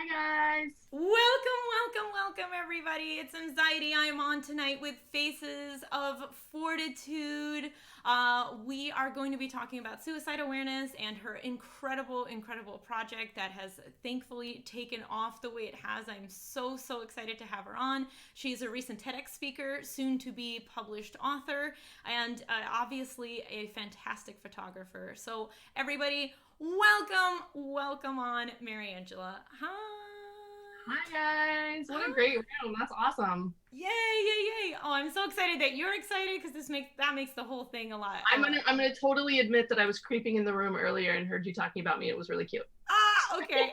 Hi guys. Welcome, everybody. It's Mxiety. I am on tonight with Faces of Fortitude. We are going to be talking about suicide awareness and her incredible project that has thankfully taken off the way it has. I'm so excited to have her on. She's a recent TEDx speaker, soon to be published author, and obviously a fantastic photographer. So, everybody, welcome on Mariangela. Hi. Hi guys. What a Hi. great room. That's awesome. Yay. Oh, I'm so excited that you're excited because that makes the whole thing a lot a I'm lot. gonna I'm gonna totally admit that I was creeping in the room earlier and heard you talking about me. It was really cute. Okay.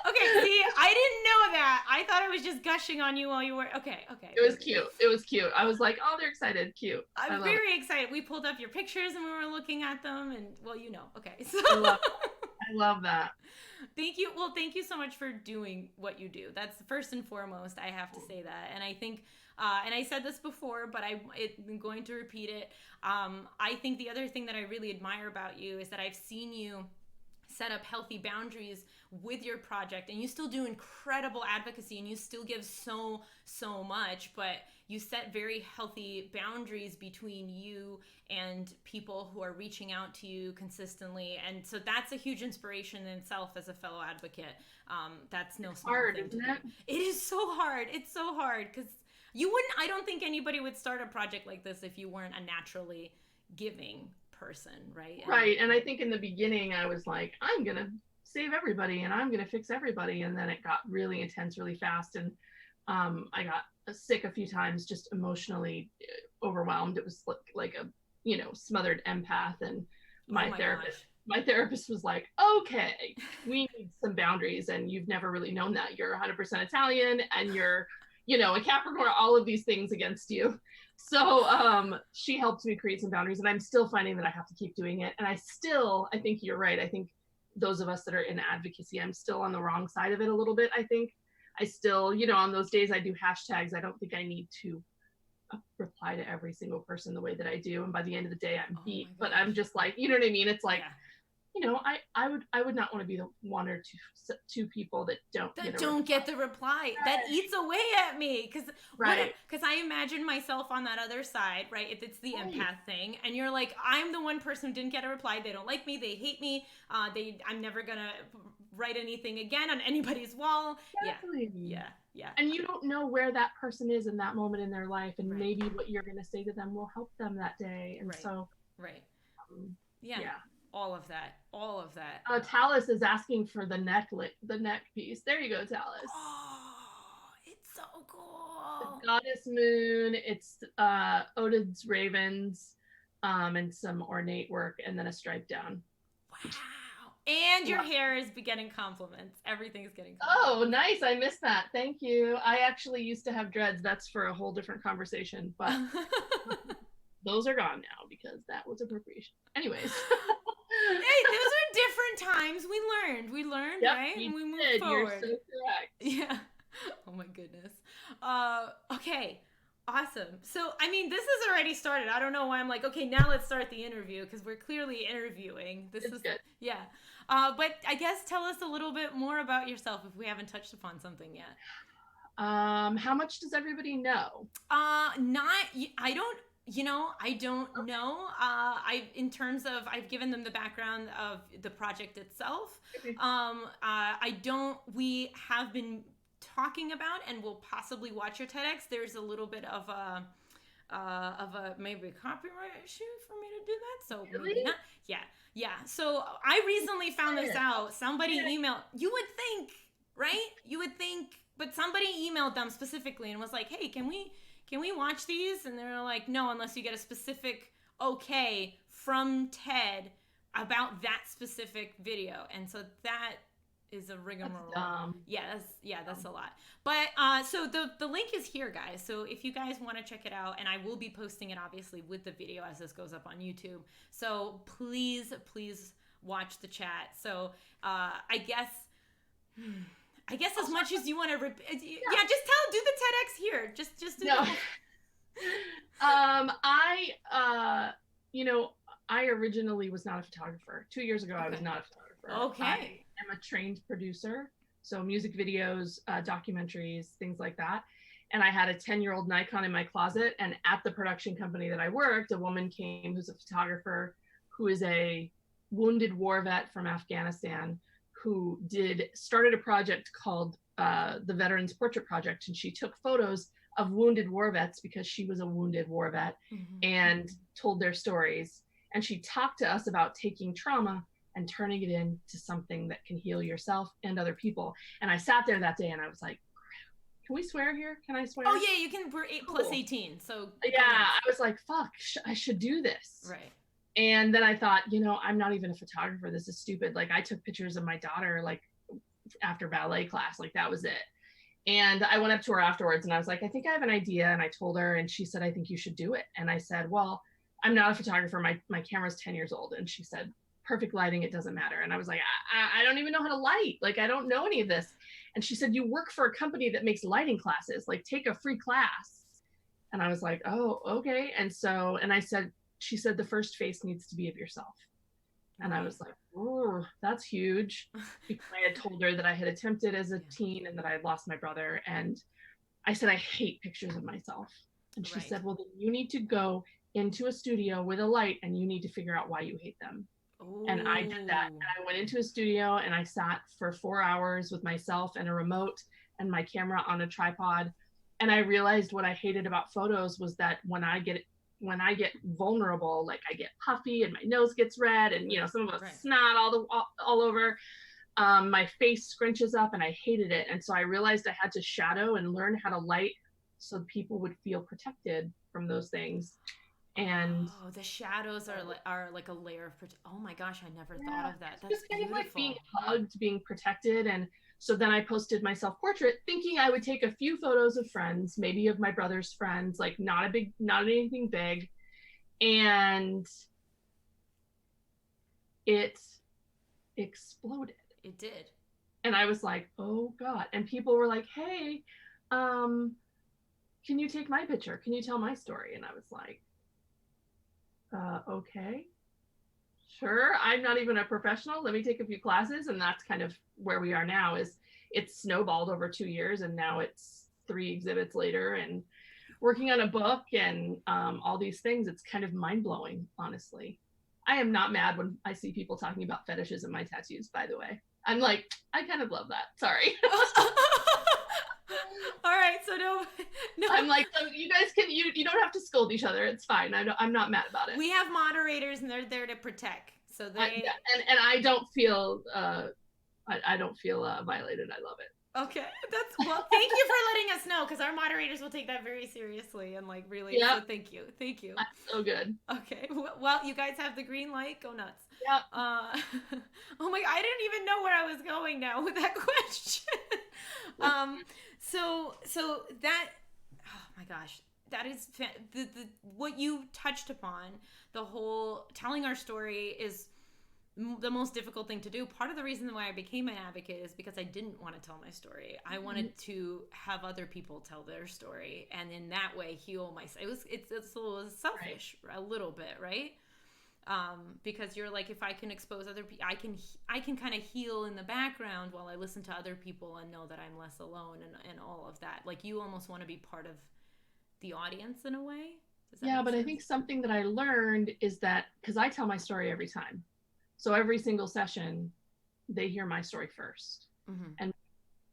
Okay, see, I didn't know that. I thought I was just gushing on you while you were okay. It was cute. It was cute. I was like, oh, they're excited. Cute. I I'm love it. very excited. We pulled up your pictures and we were looking at them and well, okay. So I love I love that. thank you. Well, thank you so much for doing what you do. That's first and foremost. I have to say that, and I think, and I said this before, but I'm going to repeat it. I think the other thing that I really admire about you is that I've seen you set up healthy boundaries with your project, and you still do incredible advocacy and you still give so much, but you set very healthy boundaries between you and people who are reaching out to you consistently, and so that's a huge inspiration in itself as a fellow advocate. That's no small Hard, thing to isn't do. it? It is so hard. It's so hard because I don't think anybody would start a project like this if you weren't a naturally giving person, right? And Right. And I think in the beginning I was like, I'm gonna save everybody and I'm gonna fix everybody. And then it got really intense really fast. And I got sick a few times, just emotionally overwhelmed. It was like a smothered empath, and oh my my therapist gosh. my therapist was like, okay, we need some boundaries, and you've never really known that. You're 100% Italian, and you're a Capricorn, all of these things against you. So she helped me create some boundaries, and I'm still finding that I have to keep doing it. And I think you're right. I think those of us that are in advocacy, I'm still on the wrong side of it a little bit. I think I still, on those days I do hashtags, I don't think I need to reply to every single person the way that I do. And by the end of the day, I'm Oh beat. my But gosh. I'm just like, you know what I mean? It's like, Yeah. I would not want to be the one or two people that don't get That a don't reply. get the reply. That eats away at me Right. because I imagine myself on that other side, right? If it's the Right. empath thing, and you're like, I'm the one person who didn't get a reply. They don't like me. They hate me. I'm never gonna write anything again on anybody's wall. Yeah, Exactly. yeah. And you don't know where that person is in that moment in their life, and Right, maybe what you're going to say to them will help them that day. And right, so, right. um, Yeah, yeah. all of that. Talus is asking for the neck piece. There you go, Talus. Oh, it's so It's cool. Goddess Moon. It's Odin's ravens, and some ornate work, and then a stripe down. Wow. And your Wow. hair is getting compliments. Everything is getting Oh, compliments. nice. I missed that. Thank you. I actually used to have dreads. That's for a whole different conversation, but those are gone now because that was appropriation. Anyways. Hey, those are different times. We learned, Yep, right? you And we moved did. You're so forward. correct. Yeah. Oh my goodness. Okay. Awesome. So, I mean, this has already started. I don't know why I'm like, okay, now let's start the interview because we're clearly interviewing. This It's is, good. yeah. But I guess tell us a little bit more about yourself if we haven't touched upon something yet. How much does everybody know? Not, I don't know. In terms of, I've given them the background of the project itself. Okay. I don't, we have been talking about and will possibly watch your TEDx. There's a little bit of a maybe copyright issue for me to do that. So Really? maybe not. Yeah. Yeah. So I recently found this out. Somebody Yeah. emailed, you would think, right? You would think, but somebody emailed them specifically and was like, hey, can we watch these? And they're like, no, unless you get a specific okay from Ted about that specific video. And so that is a That's rigmarole. dumb. That's a lot. But so the link is here, guys. So if you guys want to check it out, and I will be posting it obviously with the video as this goes up on YouTube. So please watch the chat. So I guess as much as you want to, yeah, just do the TEDx here. Just do No. the whole. I originally was not a photographer. 2 years ago, I was Okay. not a photographer. I Okay. am a trained producer. So music videos, documentaries, things like that. And I had a 10-year-old Nikon in my closet. And at the production company that I worked, a woman came who's a photographer, who is a wounded war vet from Afghanistan, who started a project called the Veterans Portrait Project. And she took photos of wounded war vets because she was a wounded war vet, and told their stories. And she talked to us about taking trauma and turning it into something that can heal yourself and other people. And I sat there that day and I was like, can we swear here? Can I swear? Oh yeah, you can. We're plus 18, so yeah. I was like, fuck, I should do this. Right. And then I thought, I'm not even a photographer. This is stupid. Like, I took pictures of my daughter, like, after ballet class. Like, that was it. And I went up to her afterwards and I was like, I think I have an idea. And I told her, and she said, I think you should do it. And I said, well, I'm not a photographer. My camera's 10 years old. And she said, perfect lighting, it doesn't matter. And I was like, I don't even know how to light. Like, I don't know any of this. And she said, you work for a company that makes lighting classes, like, take a free class. And I was like, oh, okay. And she said, the first face needs to be of yourself. And I was like, oh, that's huge. Because I had told her that I had attempted as a teen and that I had lost my brother. And I said, I hate pictures of myself. And she said, well, then you need to go into a studio with a light and you need to figure out why you hate them. Ooh. And I did that. And I went into a studio and I sat for 4 hours with myself and a remote and my camera on a tripod. And I realized what I hated about photos was that when I get vulnerable, like, I get puffy and my nose gets red and, some of us snot all over. My face scrunches up and I hated it. And so I realized I had to shadow and learn how to light so people would feel protected from those things. And the shadows are like a layer of oh my gosh, I never thought of that. That's just kind of like being hugged, being protected. And so then I posted my self-portrait thinking I would take a few photos of friends, maybe of my brother's friends, like not anything big. And it exploded. It did. And I was like, oh God. And people were like, hey, can you take my picture? Can you tell my story? And I was like, okay, sure. I'm not even a professional. Let me take a few classes. And that's kind of where we are now. Is it's snowballed over 2 years and now it's 3 exhibits later and working on a book and all these things. It's kind of mind-blowing, honestly. I am not mad when I see people talking about fetishes in my tattoos, by the way. I'm like, I kind of love that. Sorry. All right, so no. I'm like, so you guys you don't have to scold each other. It's fine. I'm not mad about it. We have moderators and they're there to protect. So they and I don't feel I don't feel violated. I love it. Okay, well. Thank you for letting us know, because our moderators will take that very seriously and like really. Yeah. So thank you. That's so good. Okay, well, you guys have the green light. Go nuts. Yeah. Oh my! I didn't even know where I was going now with that question. So that. Oh my gosh. That is the what you touched upon. The whole telling our story is the most difficult thing to do. Part of the reason why I became an advocate is because I didn't want to tell my story. I wanted to have other people tell their story, and in that way heal myself. It's a little selfish, a little bit, right? Because you're like, if I can expose other people, I can kind of heal in the background while I listen to other people and know that I'm less alone and all of that. Like, you almost want to be part of the audience in a way. Yeah, but sense? I think something that I learned is that, because I tell my story every time. So every single session, they hear my story first. Mm-hmm. And,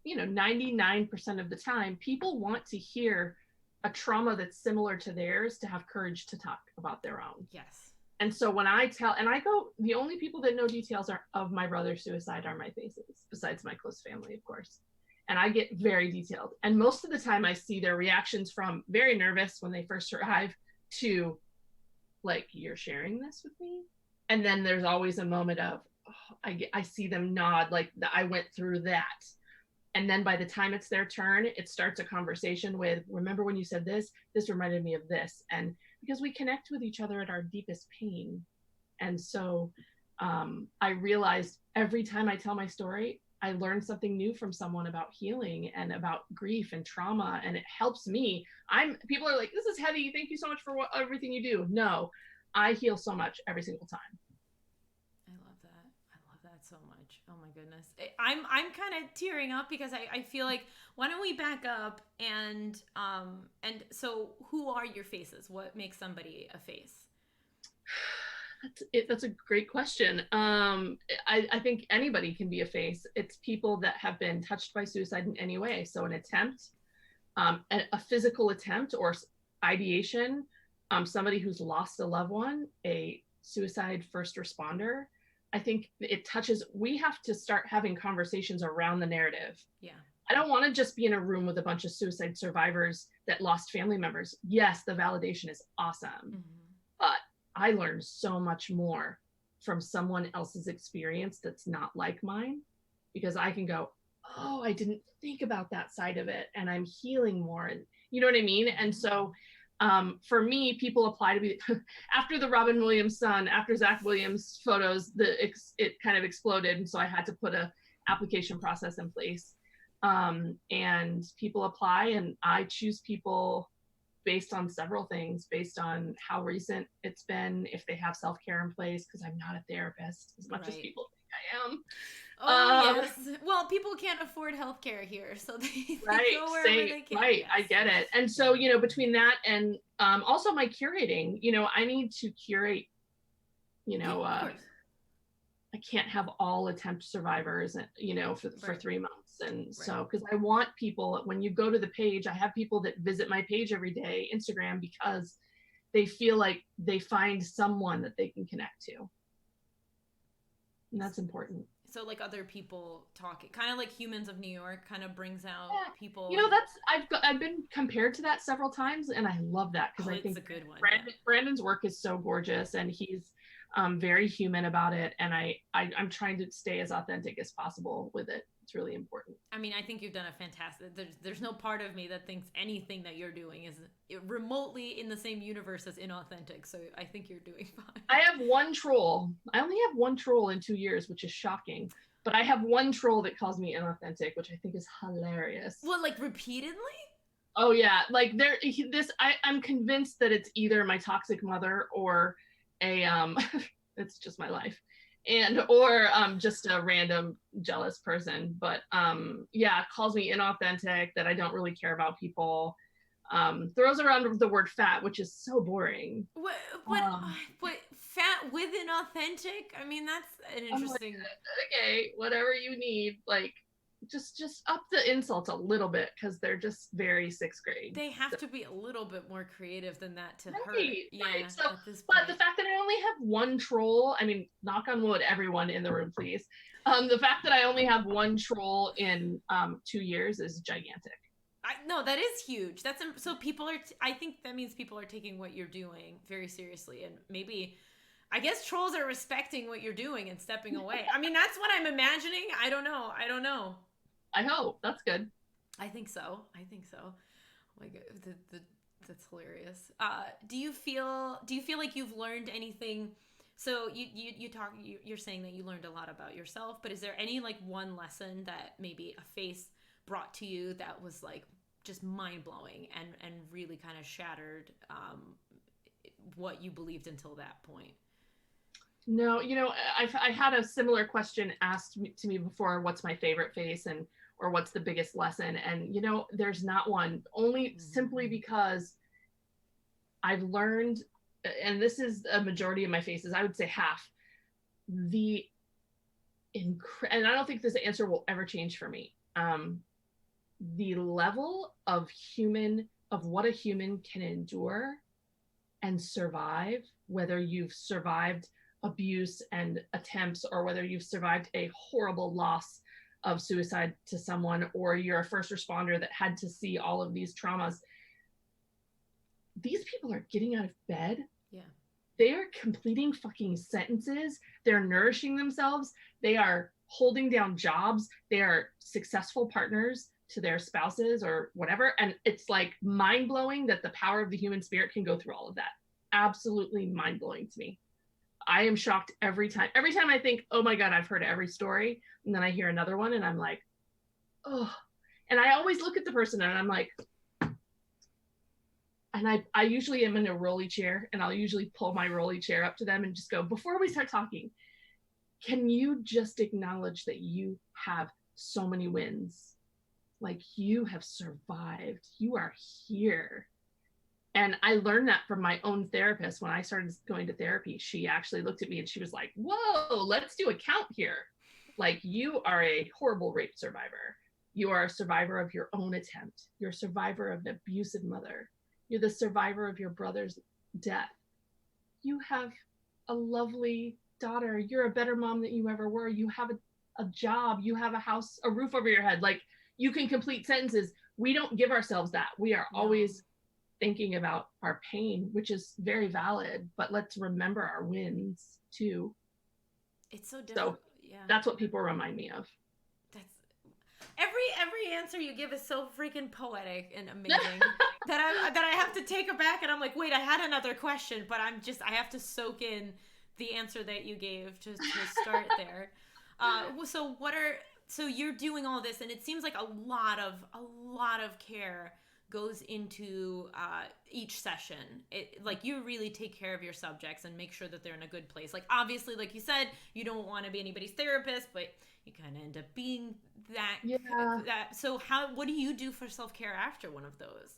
99% of the time, people want to hear a trauma that's similar to theirs to have courage to talk about their own. Yes. And so when I the only people that know details of my brother's suicide are my faces, besides my close family, of course. And I get very detailed. And most of the time I see their reactions from very nervous when they first arrive to like, you're sharing this with me? And then there's always a moment of, I see them nod, like I went through that. And then by the time it's their turn, it starts a conversation with, remember when you said this? This reminded me of this. And because we connect with each other at our deepest pain. And so I realized every time I tell my story, I learn something new from someone about healing and about grief and trauma. And it helps me. People are like, this is heavy. Thank you so much for everything you do. No, I heal so much every single time. I love that so much. Oh my goodness. I'm kind of tearing up because I feel like, why don't we back up and so who are your faces? What makes somebody a face? That's a great question. I think anybody can be a face. It's people that have been touched by suicide in any way. So an attempt, a physical attempt or ideation, somebody who's lost a loved one, a suicide first responder. I think it touches, we have to start having conversations around the narrative. Yeah. I don't want to just be in a room with a bunch of suicide survivors that lost family members. Yes, the validation is awesome, but I learned so much more from someone else's experience that's not like mine, because I can go, oh, I didn't think about that side of it, and I'm healing more, and you know what I mean? And so for me, people apply to be after the Robin Williams son, after Zach Williams photos, it kind of exploded, and so I had to put a application process in place, and people apply, and I choose people based on several things, based on how recent it's been, if they have self-care in place, because I'm not a therapist as much as people think I am. Oh, yes. Well, people can't afford healthcare here, so they go wherever they can. Right, yes. I get it. And so, between that and also my curating, I need to curate, I can't have all attempt survivors, for 3 months. And so, because I want people, when you go to the page, I have people that visit my page every day, Instagram, because they feel like they find someone that they can connect to. And that's important. So like other people talking, kind of like Humans of New York kind of brings out people. I've been compared to that several times, and I love that, because I think it's a good one. Brandon's work is so gorgeous, and he's very human about it, and I'm trying to stay as authentic as possible with it. It's really important. I mean, I think you've done a fantastic. There's no part of me that thinks anything that you're doing is remotely in the same universe as inauthentic. So I think you're doing fine. I have one troll. I only have one troll in 2 years, which is shocking. But I have one troll that calls me inauthentic, which I think is hilarious. Well, like repeatedly? Oh yeah, like I'm convinced that it's either my toxic mother or a it's just my life. Or just a random jealous person, but calls me inauthentic, that I don't really care about people, throws around the word fat, which is so boring. But fat with inauthentic? I mean, that's an interesting. Okay, whatever you need, like just up the insults a little bit, because they're just very sixth grade. They have to be a little bit more creative than that to hurt. Right. So, but the fact that I only have one troll, I mean, knock on wood, everyone in the room, please. The fact that I only have one troll in 2 years is gigantic. No, that is huge. That's so people are. I think that means people are taking what you're doing very seriously, and maybe, I guess, trolls are respecting what you're doing and stepping away. I mean, that's what I'm imagining. I don't know. I hope. That's good. I think so. Oh my God, that's hilarious. Do you feel like you've learned anything? So you're saying that you learned a lot about yourself, but is there any like one lesson that maybe a face brought to you that was like just mind-blowing and really kind of shattered what you believed until that point? No, I had a similar question asked to me before, what's my favorite face, or what's the biggest lesson? And, there's not one, only simply because I've learned, and this is a majority of my faces, I would say half, and I don't think this answer will ever change for me. The level of what a human can endure and survive, whether you've survived abuse and attempts, or whether you've survived a horrible loss of suicide to someone, or you're a first responder that had to see all of these traumas. These people are getting out of bed. Yeah. They are completing fucking sentences. They're nourishing themselves. They are holding down jobs. They are successful partners to their spouses or whatever. And it's like mind-blowing that the power of the human spirit can go through all of that. Absolutely mind-blowing to me. I am shocked every time. Every time I think, oh my God, I've heard every story. And then I hear another one and I'm like, oh. And I always look at the person and I'm like, and I usually am in a rolly chair, and I'll usually pull my rolly chair up to them and just go, before we start talking, can you just acknowledge that you have so many wins? Like, you have survived. You are here. And I learned that from my own therapist. When I started going to therapy, she actually looked at me and she was like, whoa, let's do a count here. Like, you are a horrible rape survivor. You are a survivor of your own attempt. You're a survivor of an abusive mother. You're the survivor of your brother's death. You have a lovely daughter. You're a better mom than you ever were. You have a job. You have a house, a roof over your head. Like, you can complete sentences. We don't give ourselves that. We are always thinking about our pain, which is very valid, but let's remember our wins too. It's so difficult. So that's what people remind me of. That's every answer you give is so freaking poetic and amazing that I have to take her back, and I'm like, wait, I had another question, but I have to soak in the answer that you gave to start there. So you're doing all this, and it seems like a lot of care goes into each session. Like, you really take care of your subjects and make sure that they're in a good place. Like, obviously, like you said, you don't want to be anybody's therapist, but you kind of end up being that. Yeah. So what do you do for self-care after one of those?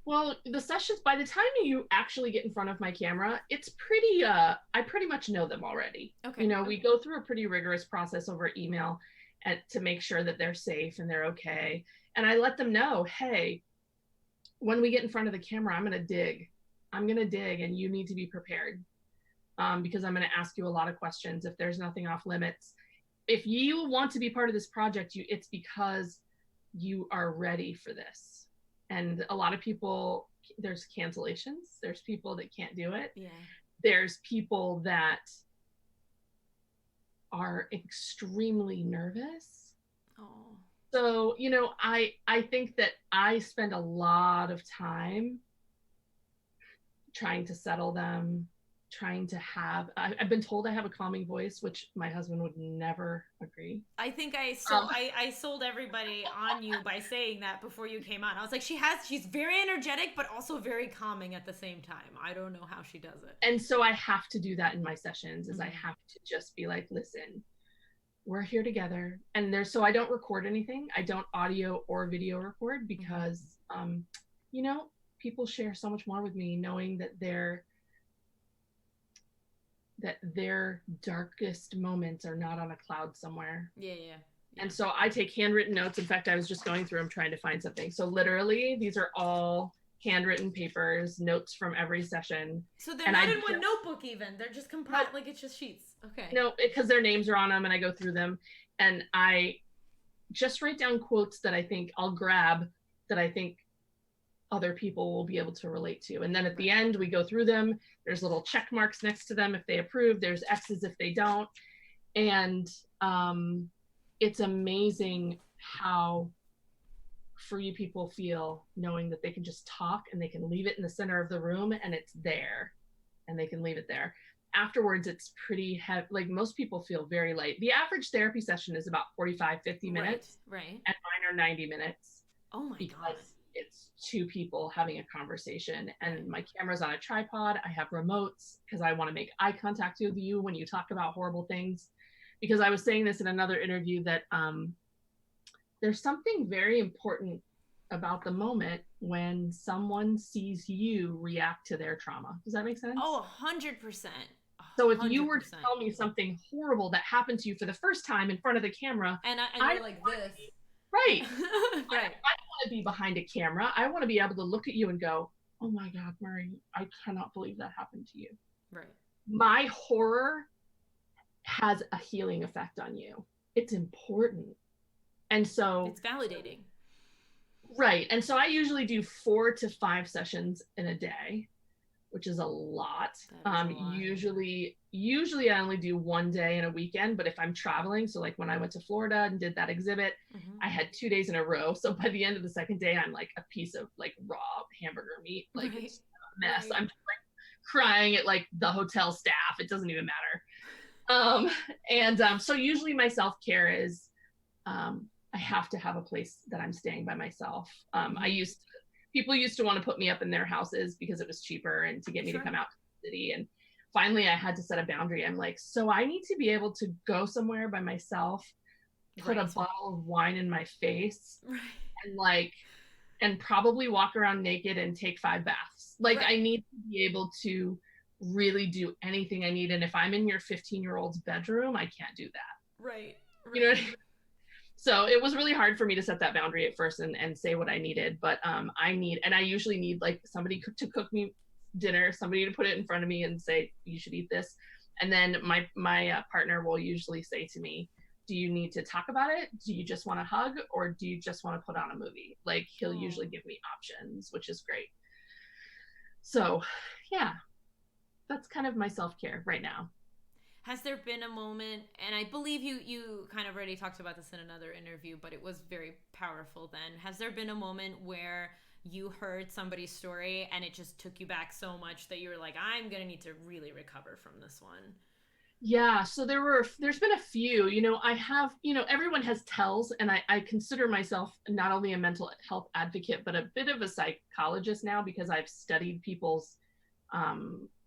Well, the sessions, by the time you actually get in front of my camera, it's pretty, I pretty much know them already. Okay. You know, we go through a pretty rigorous process over email to make sure that they're safe and they're okay. And I let them know, hey, when we get in front of the camera, I'm going to dig, and you need to be prepared, because I'm going to ask you a lot of questions. If there's nothing off limits, if you want to be part of this project, it's because you are ready for this. And a lot of people, there's cancellations. There's people that can't do it. Yeah. There's people that are extremely nervous. Oh. So, you know, I think that I spend a lot of time trying to settle them, I've been told I have a calming voice, which my husband would never agree. I think I sold everybody on you by saying that before you came on. I was like, she's very energetic, but also very calming at the same time. I don't know how she does it. And so I have to do that in my sessions, is I have to just be like, listen, we're here together. And so I don't record anything. I don't audio or video record, because, you know, people share so much more with me knowing that their darkest moments are not on a cloud somewhere. Yeah. And so I take handwritten notes. In fact, I was just going through them trying to find something. So literally, these are all handwritten papers, notes from every session. So they're not in one notebook even. They're just compiled, like it's just sheets. Okay. No, because their names are on them, and I go through them, and I just write down quotes that I think I'll grab, that I think other people will be able to relate to. And then at the end, we go through them. There's little check marks next to them if they approve. There's X's if they don't. And it's amazing how free people feel knowing that they can just talk and they can leave it in the center of the room and it's there, and they can leave it there. Afterwards, it's pretty heavy. Like, most people feel very light. The average therapy session is about 45, 50 minutes. Right. And mine are 90 minutes. Oh my God. It's two people having a conversation, and my camera's on a tripod. I have remotes because I want to make eye contact with you when you talk about horrible things. Because I was saying this in another interview that there's something very important about the moment when someone sees you react to their trauma. Does that make sense? Oh, 100%. So if you were to tell me something horrible that happened to you for the first time in front of the camera, and you're like this. Right. Right. I want to be behind a camera. I want to be able to look at you and go, oh my God, Marie, I cannot believe that happened to you. Right. My horror has a healing effect on you. It's important. And so it's validating. Right. And so I usually do 4 to 5 sessions in a day, which is a lot. Usually I only do one day in a weekend, but if I'm traveling, so like when I went to Florida and did that exhibit, I had 2 days in a row. So by the end of the second day, I'm like a piece of like raw hamburger meat. Like, it's a mess. I'm just like crying at like the hotel staff. It doesn't even matter. So usually my self-care is, I have to have a place that I'm staying by myself. People used to want to put me up in their houses because it was cheaper and to get me to come out to the city. And finally I had to set a boundary. I'm like, so I need to be able to go somewhere by myself, put a Right. bottle of wine in my face, Right. and like, and probably walk around naked and take 5 baths. Like, Right. I need to be able to really do anything I need. And if I'm in your 15-year-old's bedroom, I can't do that. Right. You know what Right. I mean? So it was really hard for me to set that boundary at first and say what I needed. But I usually need like somebody to cook me dinner, somebody to put it in front of me and say, you should eat this. And then my partner will usually say to me, do you need to talk about it? Do you just want to hug, or do you just want to put on a movie? Like, he'll Oh. usually give me options, which is great. So yeah, that's kind of my self-care right now. Has there been a moment, and I believe you kind of already talked about this in another interview, but it was very powerful then. Has there been a moment where you heard somebody's story and it just took you back so much that you were like, I'm going to need to really recover from this one? Yeah, so there's been a few, I have, everyone has tells, and I consider myself not only a mental health advocate, but a bit of a psychologist now, because I've studied people's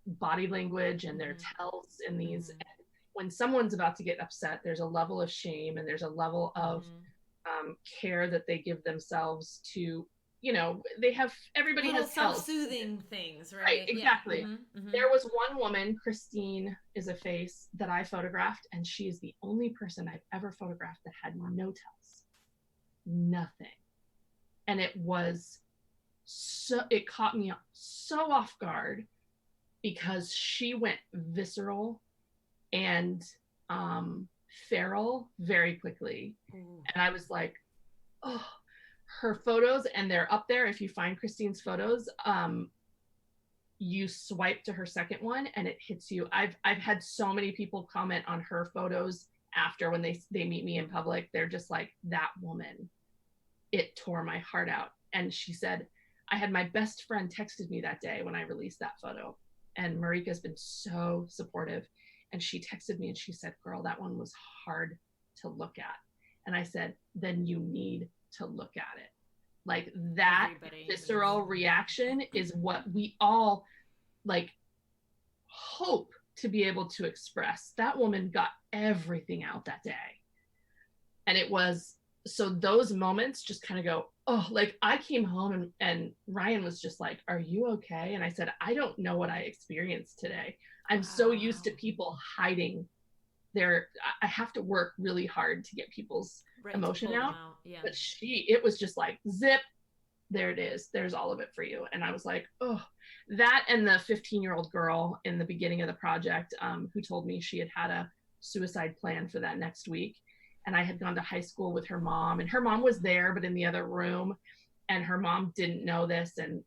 body language and their Mm-hmm. tells in these. Mm-hmm. And when someone's about to get upset, there's a level of shame and there's a level of Mm-hmm. care that they give themselves to, everybody Little has tells. self-soothing things, Right, right? Yeah. exactly. Mm-hmm. Mm-hmm. There was one woman, Christine is a face, that I photographed, and she is the only person I've ever photographed that had no tells, nothing. And it caught me so off guard, because she went visceral and feral very quickly. Ooh. And I was like, oh, her photos, and they're up there. If you find Christine's photos, you swipe to her second one and it hits you. I've had so many people comment on her photos after, when they meet me in public. They're just like, that woman, it tore my heart out. And she said, I had my best friend texted me that day when I released that photo, and Marika's been so supportive. And she texted me and she said, girl, that one was hard to look at. And I said, then you need to look at it. Like, that Everybody visceral reaction is what we all like hope to be able to express. That woman got everything out that day. And it was, so those moments just kind of go, oh, like, I came home and Ryan was just like, are you okay? And I said, I don't know what I experienced today. I'm so used to people hiding I have to work really hard to get people's right, emotion out. Yeah. But it was just like, zip, there it is. There's all of it for you. And I was like, oh, that, and the 15-year-old girl in the beginning of the project, who told me she had a suicide plan for that next week. And I had gone to high school with her mom, and her mom was there, but in the other room. And her mom didn't know this. And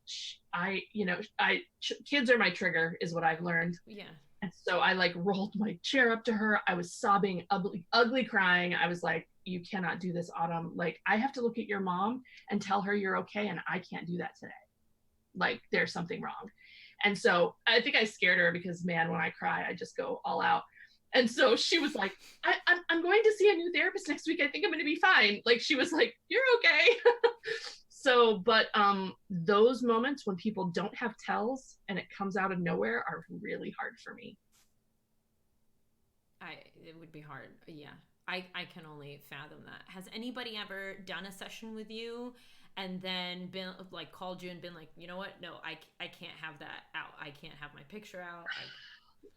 kids are my trigger, is what I've learned. Yeah. And so I like rolled my chair up to her. I was sobbing, ugly crying. I was like, you cannot do this, Autumn. Like, I have to look at your mom and tell her you're okay. And I can't do that today. Like, there's something wrong. And so I think I scared her, because, man, when I cry, I just go all out. And so she was like, I'm going to see a new therapist next week. I think I'm going to be fine. Like, she was like, you're okay. So, but those moments when people don't have tells and it comes out of nowhere are really hard for me. It would be hard. Yeah. I can only fathom that. Has anybody ever done a session with you and then been like, called you and been like, you know what? No, I can't have that out. I can't have my picture out.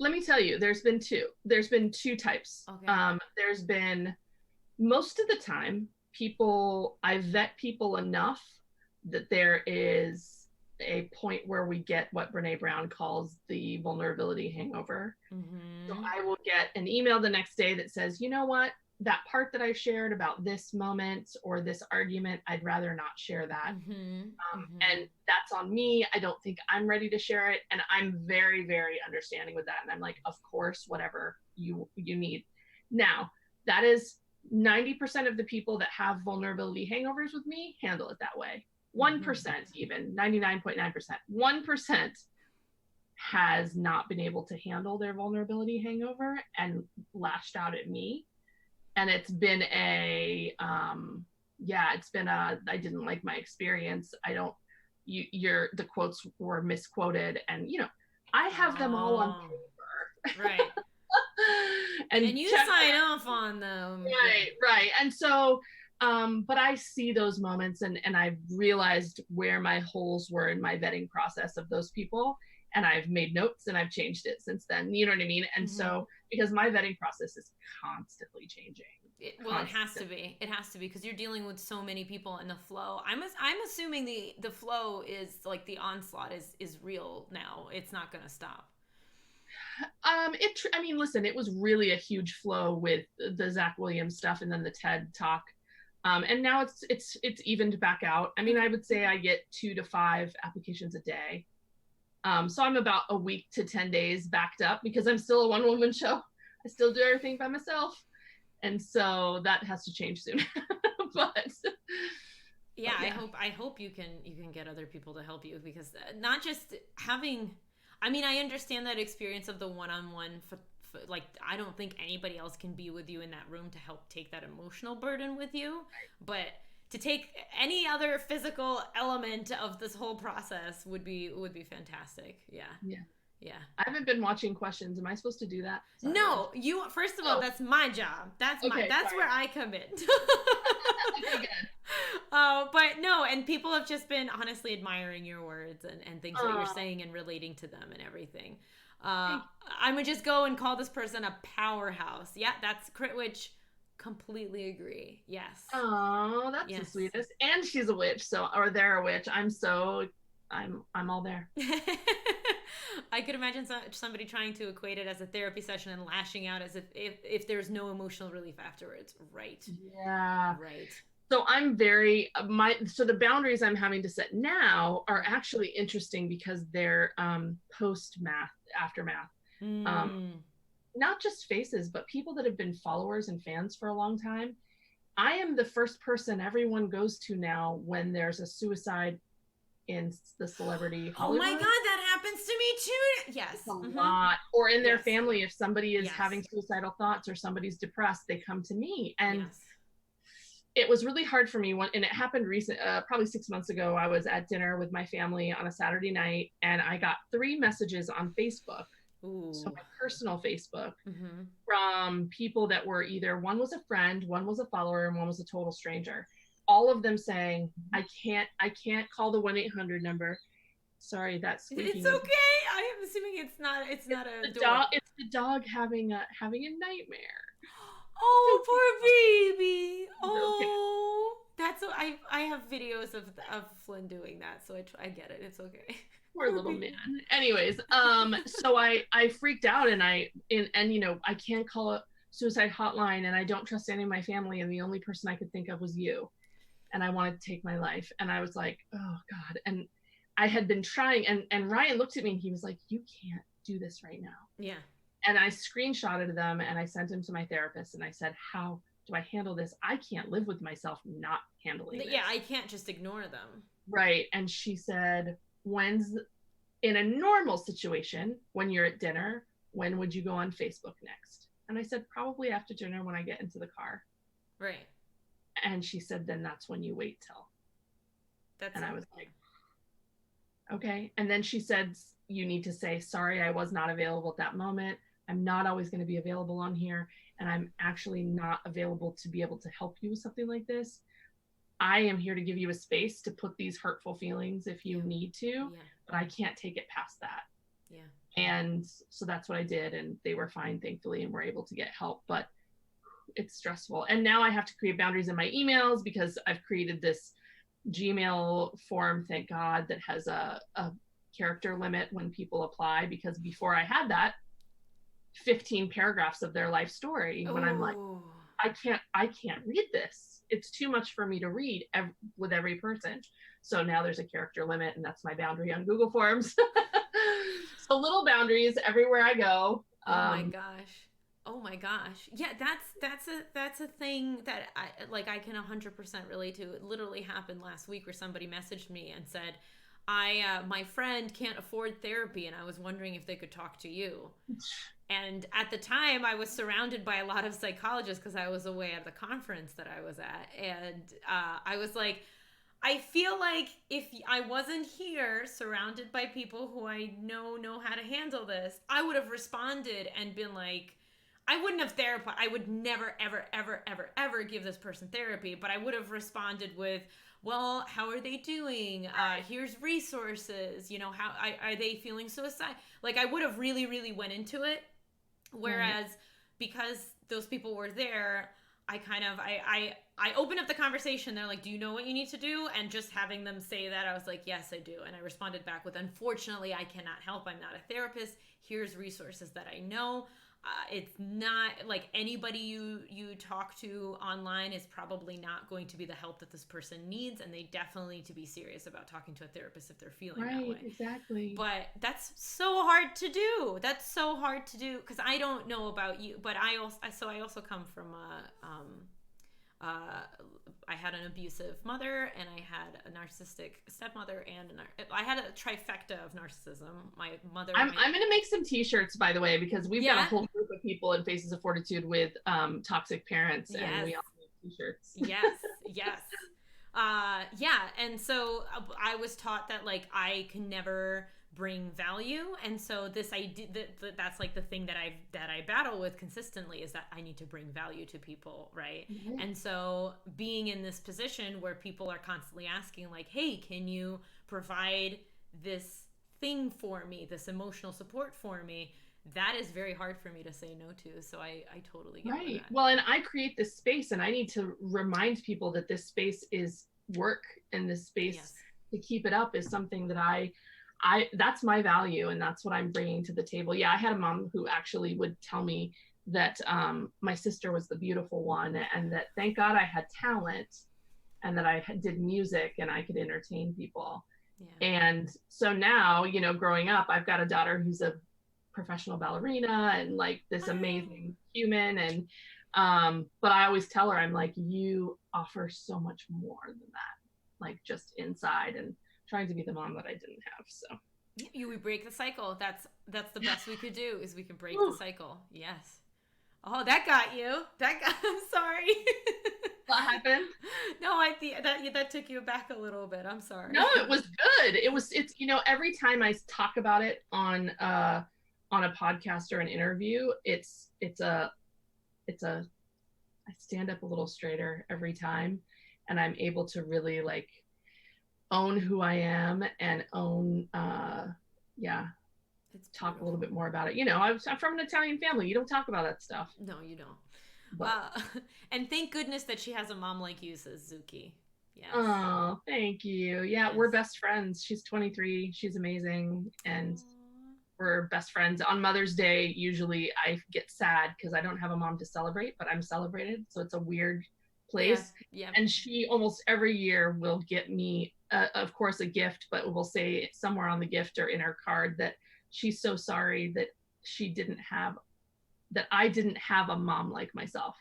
Let me tell you, there's been two types. Okay. There's been, most of the time, I vet people enough that there is a point where we get what Brene Brown calls the vulnerability hangover. Mm-hmm. So I will get an email the next day that says, you know what, that part that I shared about this moment or this argument, I'd rather not share that. Mm-hmm. And that's on me. I don't think I'm ready to share it. And I'm very, very understanding with that. And I'm like, of course, whatever you need. Now, that is 90% of the people that have vulnerability hangovers with me handle it that way. 1%, even 99.9%, 1% has not been able to handle their vulnerability hangover and lashed out at me. And it's been I didn't like my experience. The quotes were misquoted, and I have them all on paper. Right. and And you check sign off on them. Yeah. right. And so, but I see those moments, and I've realized where my holes were in my vetting process of those people. And I've made notes and I've changed it since then. You know what I mean? And so, because my vetting process is constantly changing. Well, it has to be. It has to be because you're dealing with so many people in the flow. I'm assuming the flow is like the onslaught is real now. It's not going to stop. I mean, listen, it was really a huge flow with the Zach Williams stuff and then the TED talk. And now it's evened back out. I mean, I would say I get 2 to 5 applications a day. So I'm about a week to 10 days backed up because I'm still a one-woman show. I still do everything by myself. And so that has to change soon. but yeah, I hope you can get other people to help you because not just having I mean, I understand that experience of the one-on-one like I don't think anybody else can be with you in that room to help take that emotional burden with you, but to take any other physical element of this whole process would be fantastic. Yeah. Yeah. Yeah. I haven't been watching questions. Am I supposed to do that? Sorry. No, you first of all, that's my job. That's where I come in. Okay, good. But no, and people have just been honestly admiring your words and things that you're saying and relating to them and everything. I would just go and call this person a powerhouse. Yeah, that's which completely agree. Yes. Oh, that's the sweetest. And she's a witch, or they're a witch. I'm all there. I could imagine somebody trying to equate it as a therapy session and lashing out as if there's no emotional relief afterwards. Right. Yeah. Right. So I'm so the boundaries I'm having to set now are actually interesting because they're aftermath. Not just faces, but people that have been followers and fans for a long time. I am the first person everyone goes to now when there's a suicide in the celebrity Hollywood. Oh my God, that happens to me too. Yes. A lot. Or in their family, if somebody is having suicidal thoughts or somebody's depressed, they come to me. And it was really hard for me and it happened probably 6 months ago. I was at dinner with my family on a Saturday night and I got 3 messages on Facebook. Ooh. So my personal Facebook from people that were either one was a friend, one was a follower, and one was a total stranger. All of them saying, I can't call the 1-800 number. Sorry, that's squeaking. It's okay. I am assuming it's not a door. It's the dog having a nightmare. Oh, poor baby. Oh, that's I have videos of Flynn doing that, so I get it. It's okay. Poor little man. Anyways, so I freaked out and I can't call a suicide hotline and I don't trust any of my family and the only person I could think of was you. And I wanted to take my life. And I was like, oh God. And I had been trying and Ryan looked at me and he was like, you can't do this right now. Yeah. And I screenshotted them and I sent them to my therapist and I said, how do I handle this? I can't live with myself not handling this. Yeah, I can't just ignore them. Right. And she said, in a normal situation, when you're at dinner, when would you go on Facebook next? And I said, probably after dinner when I get into the car. Right. And she said, then that's when you wait till. And I was like, okay. And then she said, you need to say, sorry, I was not available at that moment. I'm not always going to be available on here. And I'm actually not available to be able to help you with something like this. I am here to give you a space to put these hurtful feelings if you need to, but I can't take it past that. Yeah. And so that's what I did. And they were fine, thankfully, and were able to get help. But it's stressful. And now I have to create boundaries in my emails because I've created this Gmail form, thank God, that has a character limit when people apply, because before I had that, 15 paragraphs of their life story when I'm like, I can't read this. It's too much for me to read with every person. So now there's a character limit and that's my boundary on Google Forms. So little boundaries everywhere I go. Oh my gosh. Yeah, that's a thing that I can 100% relate to. It literally happened last week where somebody messaged me and said, my friend can't afford therapy and I was wondering if they could talk to you. And at the time I was surrounded by a lot of psychologists because I was away at the conference that I was at. And I was like, I feel like if I wasn't here surrounded by people who I know how to handle this, I would have responded and been like, I wouldn't have therapy. I would never, ever give this person therapy, but I would have responded with, well, how are they doing? Here's resources. You know, how are they feeling suicide? Like, I would have really went into it. Whereas because those people were there, I kind of, I opened up the conversation. They're like, do you know what you need to do? And just having them say that, I was like, yes, I do. And I responded back with, unfortunately, I cannot help. I'm not a therapist. Here's resources that I know. It's not like anybody you talk to online is probably not going to be the help that this person needs, and they definitely need to be serious about talking to a therapist if they're feeling that way. Exactly. But that's so hard to do. That's so hard to do because I don't know about you, but I also come from I had an abusive mother, and I had a narcissistic stepmother, and I had a trifecta of narcissism. My mother. I'm going to make some T-shirts, by the way, because we've got a whole group of people in Faces of Fortitude with toxic parents, and we all make T-shirts. Yes. Yeah, and so I was taught that like I can never bring value, and so this idea that's like the thing that I battle with consistently is that I need to bring value to people, right? Mm-hmm. And so being in this position where people are constantly asking like, hey, can you provide this thing for me, this emotional support for me, that is very hard for me to say no to. So I totally get that. Well, and I create this space, and I need to remind people that this space is work, and this space to keep it up is something that I that's my value, and that's what I'm bringing to the table. Yeah, I had a mom who actually would tell me that my sister was the beautiful one, and that thank God I had talent, and that I did music and I could entertain people. Yeah. And so now, you know, growing up, I've got a daughter who's a professional ballerina and like this amazing human, and but I always tell her, I'm like, you offer so much more than that, like just inside, and trying to be the mom that I didn't have. So we break the cycle. That's the best we could do, is we can break the cycle. Yes. Oh, that got you. I'm sorry. What happened? No, I think that took you back a little bit. I'm sorry. No, it was good. It's you know, every time I talk about it on a podcast or an interview, it's a I stand up a little straighter every time, and I'm able to really like own who I am and own talk a little bit more about it. You know, I'm from an Italian family. You don't talk about that stuff. No, you don't. But and thank goodness that she has a mom like you, says Zuki. Yes. Oh, thank you. Yeah, we're best friends. She's 23. She's amazing, and we're best friends. On Mother's Day, usually I get sad because I don't have a mom to celebrate, but I'm celebrated, so it's a weird place. Yeah. And she almost every year will get me of course a gift, but will say somewhere on the gift or in her card that she's so sorry that I didn't have a mom like myself.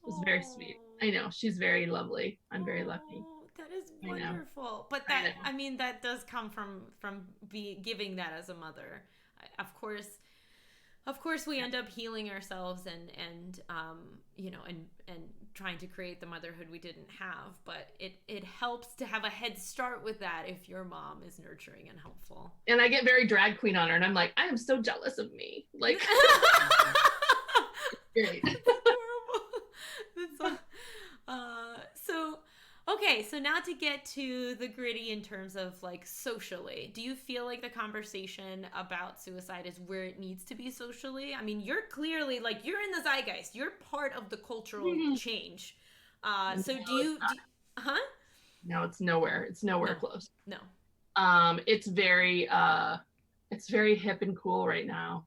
It was very sweet. I know, she's very lovely. I'm very lucky. That is wonderful. But I mean, that does come from giving that as a mother. Of course we end up healing ourselves and you know, and trying to create the motherhood we didn't have, but it helps to have a head start with that if your mom is nurturing and helpful. And I get very drag queen on her, and I'm like, I am so jealous of me. Like, great. That's horrible. So okay, so now to get to the gritty in terms of like socially, do you feel like the conversation about suicide is where it needs to be socially? I mean, you're clearly like, you're in the zeitgeist, you're part of the cultural change. So no, do you No, it's nowhere close. No. It's very hip and cool right now.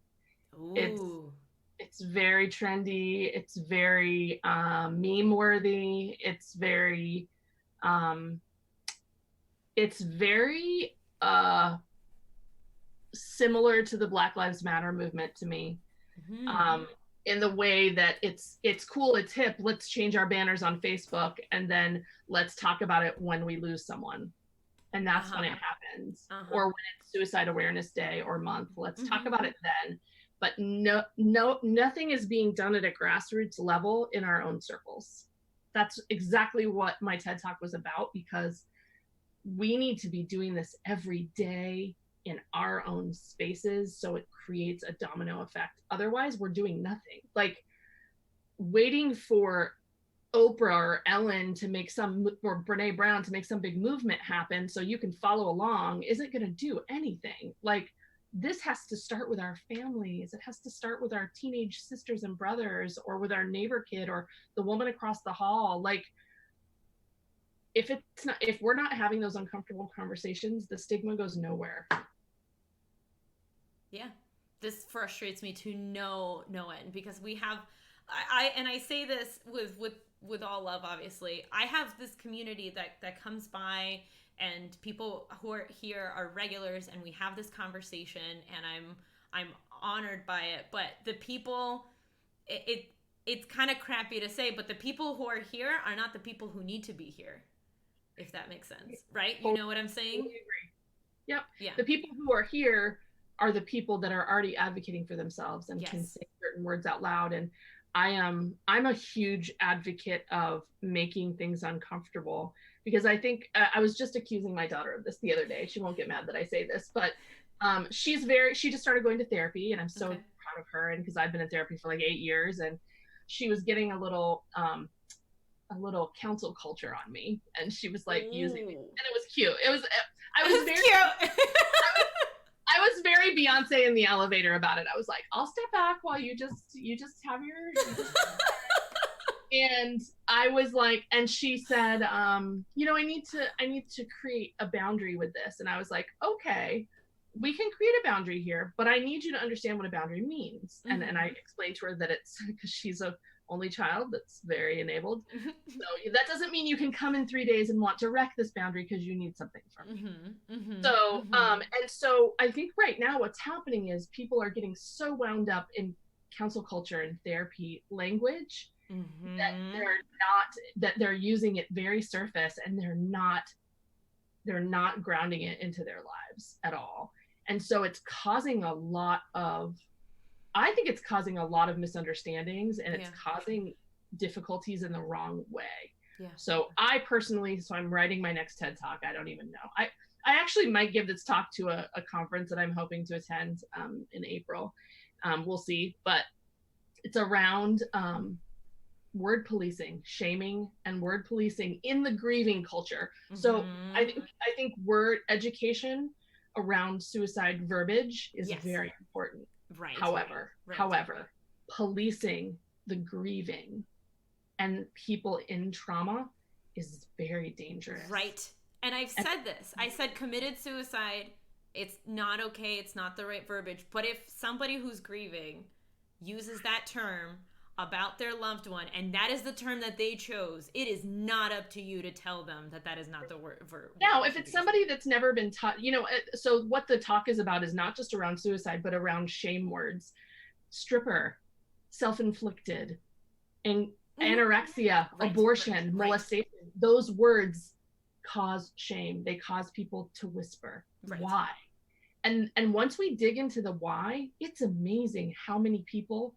Ooh. It's very trendy. It's very meme worthy. It's very similar to the Black Lives Matter movement to me. Mm-hmm. In the way that it's cool, it's hip, let's change our banners on Facebook, and then let's talk about it when we lose someone. And that's when it happens. Or when it's Suicide Awareness Day or month, let's talk about it then. But nothing is being done at a grassroots level in our own circles. That's exactly what my TED Talk was about, because we need to be doing this every day in our own spaces so it creates a domino effect. Otherwise, we're doing nothing. Like waiting for Oprah or Ellen to make some, or Brene Brown to make some big movement happen so you can follow along isn't going to do anything. Like this has to start with our families. It has to start with our teenage sisters and brothers, or with our neighbor kid, or the woman across the hall. Like if we're not having those uncomfortable conversations, the stigma goes nowhere. Yeah, this frustrates me to no end, because we have, I say this with all love, obviously. I have this community that comes by, and people who are here are regulars, and we have this conversation, and I'm honored by it. But the people, it's kind of crappy to say, but the people who are here are not the people who need to be here, if that makes sense, right? You know what I'm saying? Yep. Yeah. The people who are here are the people that are already advocating for themselves and Yes. can say certain words out loud. And I'm a huge advocate of making things uncomfortable, because I think I was just accusing my daughter of this the other day. She won't get mad that I say this, but she just started going to therapy, and I'm so proud of her. And because I've been in therapy for like 8 years, and she was getting a little council culture on me, and she was like using me, and it was cute. I was very cute. I was very Beyonce in the elevator about it. I was like, I'll step back while you just have your and I was like, and she said, I need to create a boundary with this. And I was like, okay, we can create a boundary here, but I need you to understand what a boundary means. Mm-hmm. And I explained to her that it's because she's a only child that's very enabled. So that doesn't mean you can come in 3 days and want to wreck this boundary because you need something from me. Mm-hmm, mm-hmm, so, and so I think right now what's happening is people are getting so wound up in counsel culture and therapy language that they're using it very surface, and they're not grounding it into their lives at all. And so it's causing I think it's causing a lot of misunderstandings, and it's causing difficulties in the wrong way. Yeah. So I'm writing my next TED Talk. I don't even know. I actually might give this talk to a conference that I'm hoping to attend in April. We'll see. But it's around word policing, shaming, and word policing in the grieving culture. Mm-hmm. So I think word education around suicide verbiage is very important. Right. However, policing the grieving and people in trauma is very dangerous. Right. And I've said this. I said committed suicide, it's not okay. It's not the right verbiage. But if somebody who's grieving uses that term about their loved one, and that is the term that they chose, it is not up to you to tell them that is not the word. Now, if it's somebody that's never been taught, so what the talk is about is not just around suicide, but around shame words. Stripper, self-inflicted, and anorexia, abortion, molestation. Those words cause shame. They cause people to whisper. Right. Why? And once we dig into the why, it's amazing how many people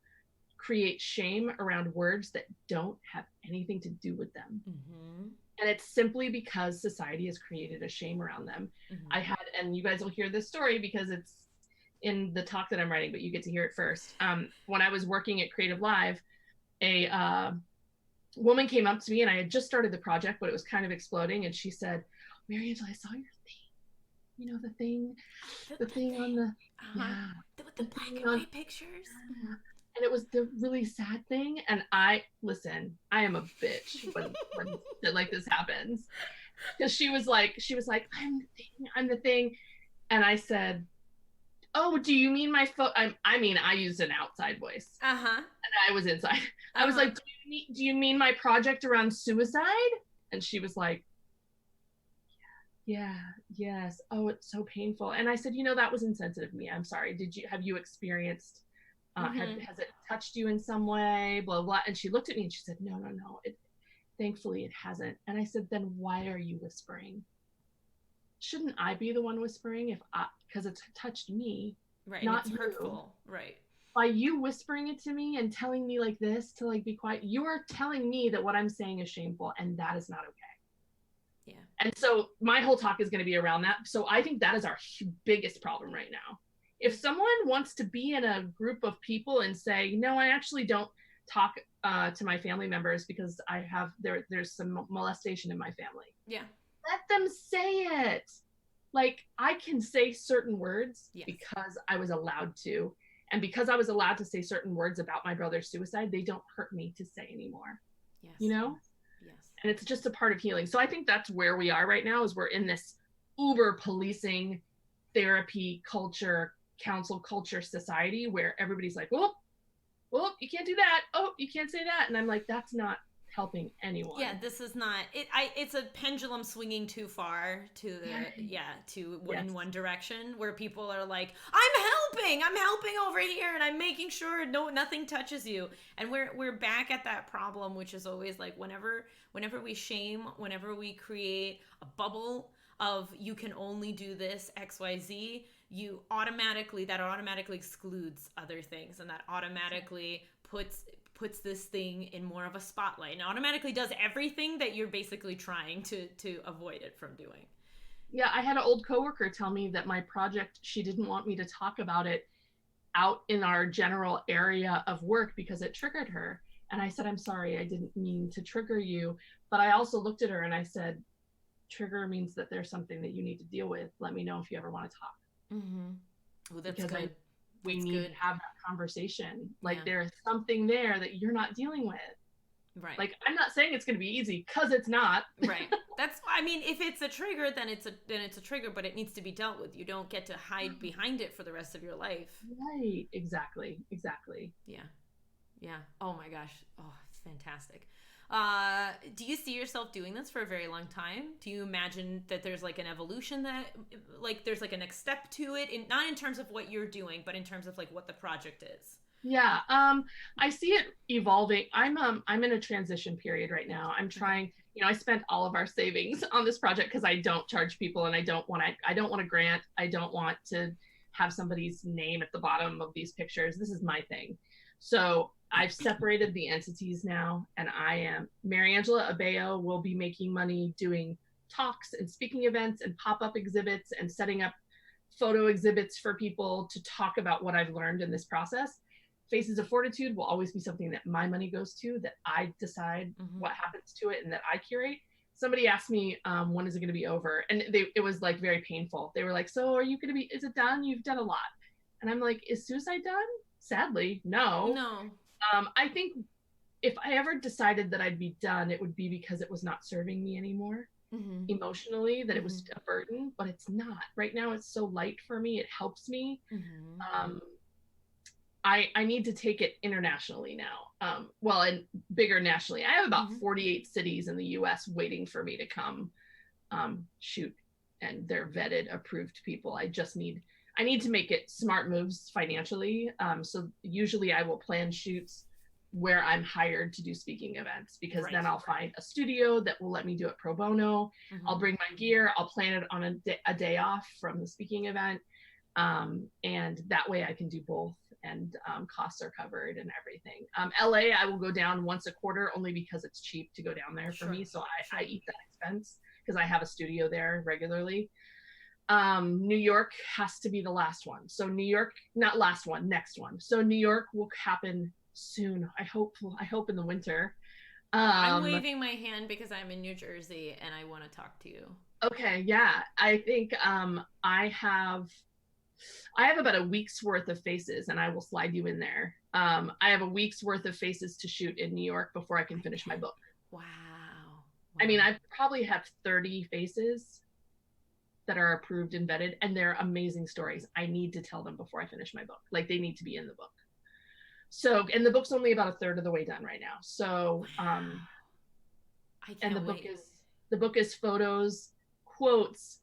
create shame around words that don't have anything to do with them. Mm-hmm. And it's simply because society has created a shame around them. Mm-hmm. And you guys will hear this story because it's in the talk that I'm writing, but you get to hear it first. When I was working at Creative Live, a woman came up to me, and I had just started the project, but it was kind of exploding. And she said, Mariangela, I saw your thing. The thing on the, with the black and white pictures. And it was the really sad thing. And I am a bitch when shit like this happens. Because she was like, I'm the thing. And I said, oh, do you mean my phone? I used an outside voice. Uh-huh. And I was inside. I was like, do you mean my project around suicide? And she was like, yeah, yes. Oh, it's so painful. And I said, that was insensitive of me. I'm sorry. have you experienced, has it touched you in some way? Blah, blah. And she looked at me and she said, no. Thankfully it hasn't. And I said, then why are you whispering? Shouldn't I be the one whispering because it's touched me, right? Not it's hurtful, right? By you whispering it to me and telling me like this to like be quiet, you are telling me that what I'm saying is shameful, and that is not okay. Yeah. And so my whole talk is going to be around that. So I think that is our biggest problem right now. If someone wants to be in a group of people and say, no, I actually don't talk to my family members because I have there's some molestation in my family. Yeah. Let them say it. Like, I can say certain words because I was allowed to. And because I was allowed to say certain words about my brother's suicide, they don't hurt me to say anymore. Yes. You know? Yes. And it's just a part of healing. So I think that's where we are right now, is we're in this uber policing therapy culture, counsel culture society where everybody's like, well, you can't do that. Oh, you can't say that. And I'm like, that's not helping anyone. Yeah, this is not it. It's a pendulum swinging too far to the in one direction, where people are like, I'm helping over here, and I'm making sure nothing touches you. And we're back at that problem, which is always like, whenever we shame, whenever we create a bubble of you can only do this XYZ, that automatically excludes other things, and that automatically puts this thing in more of a spotlight, and automatically does everything that you're basically trying to avoid it from doing. Yeah, I had an old coworker tell me that my project, she didn't want me to talk about it out in our general area of work because it triggered her. And I said, I'm sorry, I didn't mean to trigger you. But I also looked at her and I said, trigger means that there's something that you need to deal with. Let me know if you ever want to talk. Oh, that's because good. We need to have that conversation. Like, there's something there that you're not dealing with. Right. Like, I'm not saying it's going to be easy, because it's not. Right. That's, I mean, if it's a trigger, then it's a trigger, but it needs to be dealt with. You don't get to hide behind it for the rest of your life. Right. Exactly. Yeah. Oh my gosh. Oh, it's fantastic. Do you see yourself doing this for a very long time? Do you imagine that there's like an evolution, that like there's like a next step to it, not in terms of what you're doing, but in terms of like what the project is? Yeah. I see it evolving. I'm in a transition period right now. I'm trying, I spent all of our savings on this project because I don't charge people, and I don't want a grant. I don't want to have somebody's name at the bottom of these pictures. This is my thing. So I've separated the entities now, and Mariangela Abeo will be making money doing talks and speaking events and pop-up exhibits and setting up photo exhibits for people to talk about what I've learned in this process. Faces of Fortitude will always be something that my money goes to, that I decide what happens to it, and that I curate. Somebody asked me, when is it going to be over? And it was like very painful. They were like, so is it done? You've done a lot. And I'm like, is suicide done? Sadly, no. I think if I ever decided that I'd be done, it would be because it was not serving me anymore emotionally, that it was a burden, but it's not. Right now, it's so light for me. It helps me. I need to take it internationally now. And bigger nationally. I have about 48 cities in the US waiting for me to come shoot, and they're vetted, approved people. I need to make it smart moves financially. So usually I will plan shoots where I'm hired to do speaking events, because then I'll find a studio that will let me do it pro bono. I'll bring my gear. I'll plan it on a day off from the speaking event. And that way I can do both, and costs are covered and everything. LA, I will go down once a quarter, only because it's cheap to go down there for me. So I eat that expense because I have a studio there regularly. New York has to be the last one. So New York, not last one, next one. So New York will happen soon. I hope in the winter. I'm waving my hand because I'm in New Jersey and I want to talk to you. Okay. Yeah. I think, I have about a week's worth of faces, and I will slide you in there. I have a week's worth of faces to shoot in New York before I can finish my book. Wow. I mean, I probably have 30 faces that are approved and vetted, and they're amazing stories. I need to tell them before I finish my book. Like, they need to be in the book. So, and the book's only about a third of the way done right now. So, and the book is photos, quotes,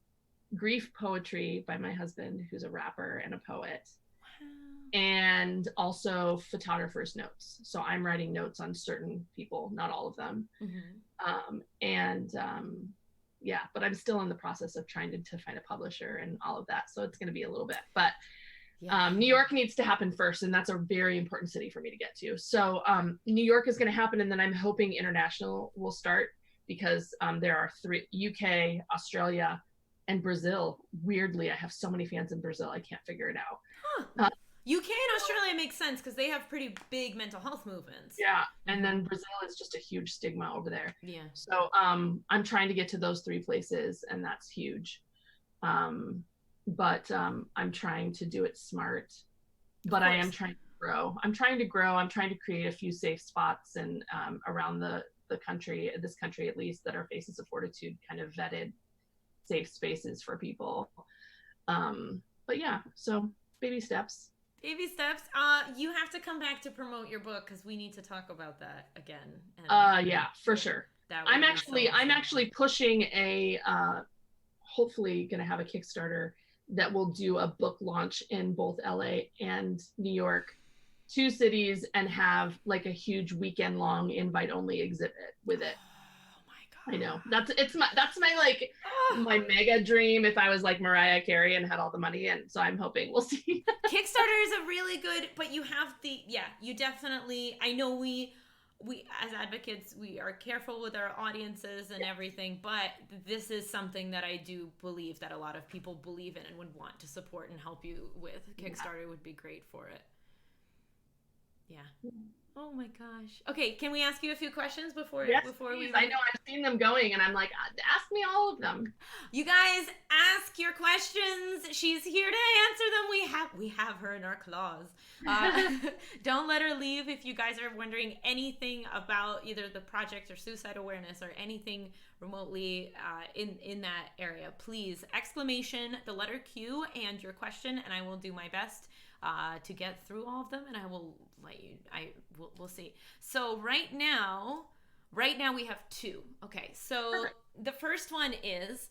grief poetry by my husband, who's a rapper and a poet. And also photographer's notes. So I'm writing notes on certain people, not all of them. But I'm still in the process of trying to find a publisher and all of that. So it's going to be a little bit, but New York needs to happen first. And that's a very important city for me to get to. So New York is going to happen. And then I'm hoping international will start. because there are three: UK, Australia, and Brazil. Weirdly, I have so many fans in Brazil, I can't figure it out. Huh. UK and Australia makes sense because they have pretty big mental health movements. Yeah, and then Brazil is just a huge stigma over there. Yeah. So I'm trying to get to those three places, and that's huge. But I'm trying to do it smart. But I am trying to grow. I'm trying to grow. I'm trying to create a few safe spots and around the country, this country at least, that are Faces of Fortitude kind of vetted safe spaces for people. But yeah, so baby steps. Baby steps. You have to come back to promote your book because we need to talk about that again. And, yeah, for sure. I'm awesome. actually pushing a hopefully going to have a Kickstarter that will do a book launch in both LA and New York, 2 cities, and have like a huge weekend long invite only exhibit with it. I know that's my like my mega dream if I was like Mariah Carey and had all the money, and so I'm hoping we'll see. Kickstarter is a really good, but you have you definitely, I know we as advocates, we are careful with our audiences and everything, but this is something that I do believe that a lot of people believe in and would want to support and help you with. Kickstarter would be great for it. Yeah. Oh my gosh. Okay, can we ask you a few questions before yes, before we? I know I've seen them going, and I'm like, ask me all of them. You guys ask your questions. She's here to answer them. We have her in our claws. Don't let her leave. If you guys are wondering anything about either the project or suicide awareness or anything remotely in that area, please exclamation the letter Q and your question, and I will do my best to get through all of them, and I will let you. We'll see. So right now we have 2. Okay, so Perfect. The first one is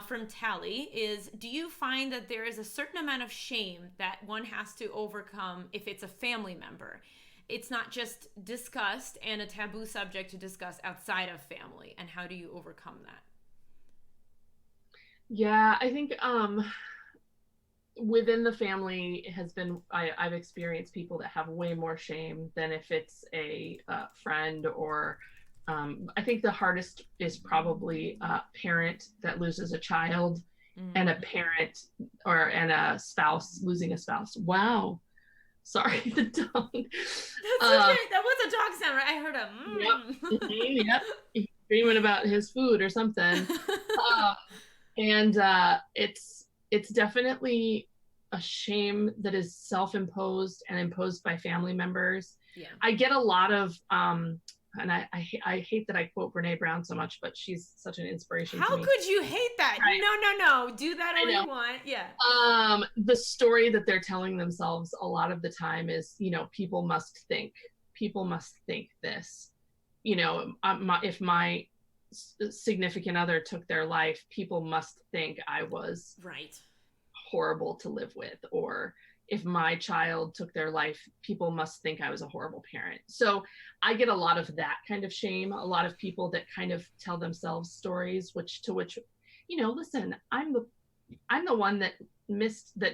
from Tally. Is do you find that there is a certain amount of shame that one has to overcome if it's a family member? It's not just discussed and a taboo subject to discuss outside of family, and how do you overcome that? Yeah, I think within the family has been I've experienced people that have way more shame than if it's a friend or I think the hardest is probably a parent that loses a child and a parent and a spouse losing a spouse. Wow. Sorry, the dog. That's okay. That was a dog sound, right? I heard a Yep. He's dreaming about his food or something. And it's definitely a shame that is self-imposed and imposed by family members. Yeah. I get a lot of and I hate that I quote Brene Brown so much, but she's such an inspiration How to me. could you hate that? Right. No. Do that all you want. Yeah. The story that they're telling themselves a lot of the time is, people must think this. If my significant other took their life, people must think I was horrible to live with, or if my child took their life, people must think I was a horrible parent. So I get a lot of that kind of shame, a lot of people that kind of tell themselves stories, which, listen, I'm the one that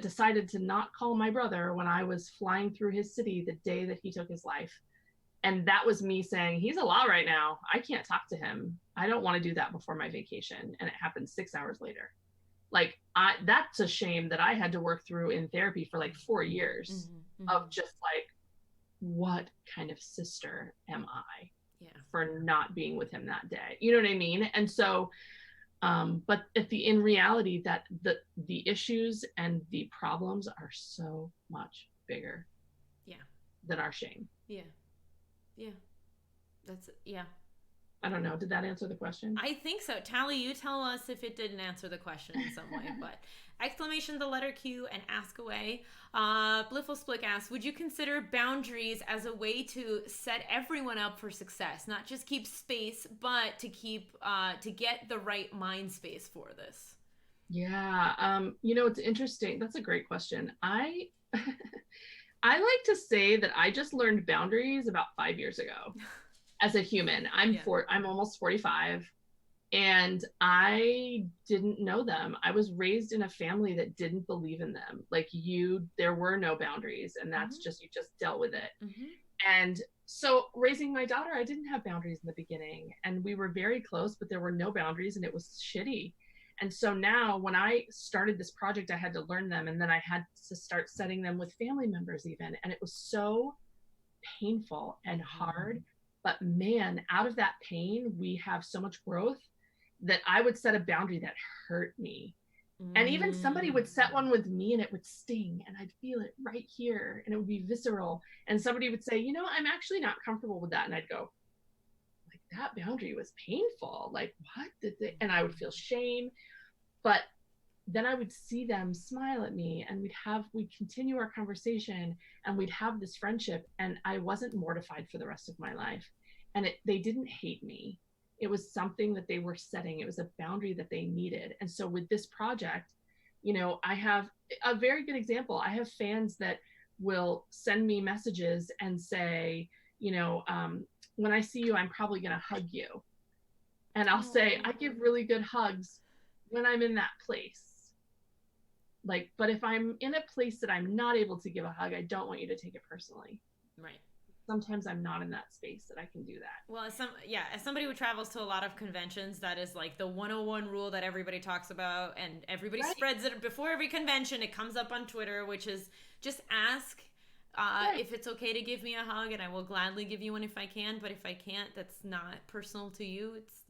decided to not call my brother when I was flying through his city the day that he took his life. And that was me saying, he's a law right now. I can't talk to him. I don't want to do that before my vacation. And it happened 6 hours later. Like, that's a shame that I had to work through in therapy for like 4 years of just like, what kind of sister am I for not being with him that day? You know what I mean? And so, but in reality, that the issues and the problems are so much bigger than our shame. I don't know. Did that answer the question? I think so. Tally, you tell us if it didn't answer the question in some way. But exclamation the letter Q and ask away. Bliffle Splick asks, would you consider boundaries as a way to set everyone up for success? Not just keep space, but to get the right mind space for this. Yeah. It's interesting. That's a great question. I like to say that I just learned boundaries about 5 years ago. As a human, I'm almost 45, and I didn't know them. I was raised in a family that didn't believe in them. Like there were no boundaries, and that's you just dealt with it. And So raising my daughter, I didn't have boundaries in the beginning, and we were very close, but there were no boundaries, and it was shitty. And so now when I started this project, I had to learn them, and then I had to start setting them with family members even, and it was so painful and hard. But man, out of that pain, we have so much growth that I would set a boundary that hurt me. And even somebody would set one with me and it would sting and I'd feel it right here and it would be visceral. And somebody would say, you know, I'm actually not comfortable with that. And I'd go, like, that boundary was painful. Like, what did they? And I would feel shame. But then I would see them smile at me and we'd continue our conversation and we'd have this friendship, and I wasn't mortified for the rest of my life. And they didn't hate me. It was something that they were setting. It was a boundary that they needed. And so with this project, you know, I have a very good example. I have fans that will send me messages and say, you know, when I see you, I'm probably going to hug you. And I'll say, I give really good hugs when I'm in that place. Like, but if I'm in a place that I'm not able to give a hug, I don't want you to take it personally. Right. Sometimes I'm not in that space that I can do that. Well, as somebody who travels to a lot of conventions, that is like the 101 rule that everybody talks about, and everybody spreads it before every convention. It comes up on Twitter, which is just ask if it's okay to give me a hug, and I will gladly give you one if I can. But if I can't, that's not personal to you. It's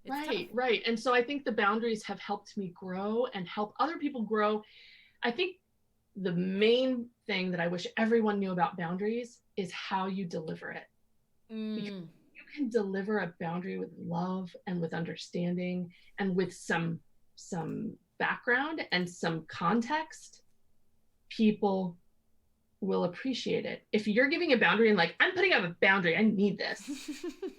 right, tough. right. And so I think the boundaries have helped me grow and help other people grow. I think the main thing that I wish everyone knew about boundaries is how you deliver it. Because you can deliver a boundary with love and with understanding and with some background and some context, people will appreciate it. If you're giving a boundary and like, I'm putting up a boundary, I need this.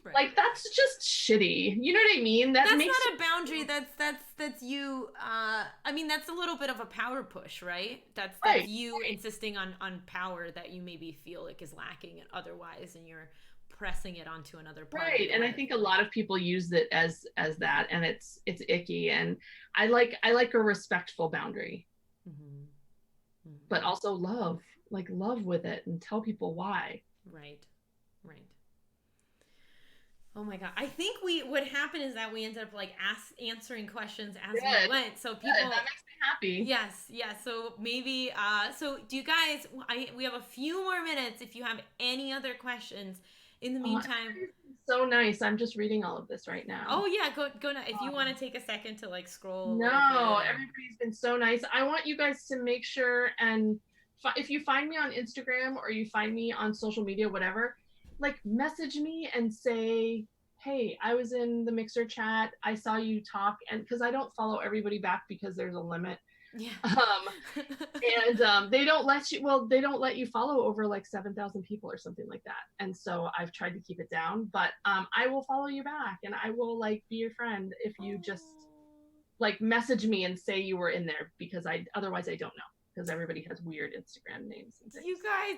Right. Like, that's just shitty. You know what I mean? That's not a boundary. That's you. I mean, that's a little bit of a power push, right? That's you insisting on power that you maybe feel like is lacking and otherwise, and you're pressing it onto another part. Right. And I think a lot of people use it as that, and it's icky. And I like a respectful boundary. But also love with it and tell people why. Right. Oh my God. I think what happened is that we ended up like answering questions as we went. So people, that makes me happy. Yes. So maybe, so do you guys, we have a few more minutes if you have any other questions. In the meantime, so nice. I'm just reading all of this right now. Oh yeah, go now. If you want to take a second to like scroll. No, everybody's been so nice. I want you guys to make sure, and if you find me on Instagram or you find me on social media, whatever, like message me and say, hey, I was in the Mixer chat. I saw you talk, and because I don't follow everybody back because there's a limit. Yeah. And they don't let you follow over like 7,000 people or something like that. And so I've tried to keep it down, but I will follow you back and I will like be your friend if you just like message me and say you were in there, because otherwise I don't know, because everybody has weird Instagram names and things.